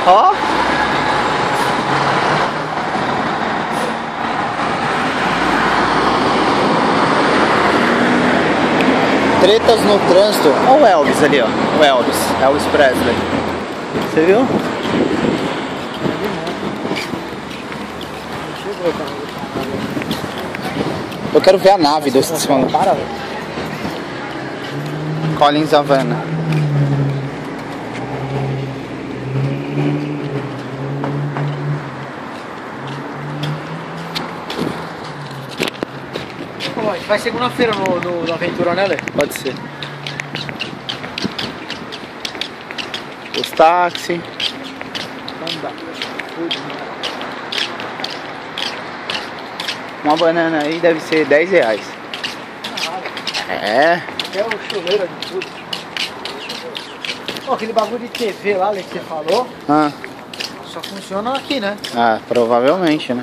Ó. Tretas no trânsito. Olha o Elvis ali, ó. O Elvis Presley. Você viu? Eu quero ver a nave desse som. Para, velho. Collins Havana. Pô, a gente vai segunda-feira no Aventura, né, Lê? Pode ser. Os táxis. Não dá. Uma banana aí deve ser R$10. É. É o chuveiro de tudo. Pô, aquele bagulho de TV lá, Lê, que você falou, Ah, só funciona aqui, né? provavelmente, né?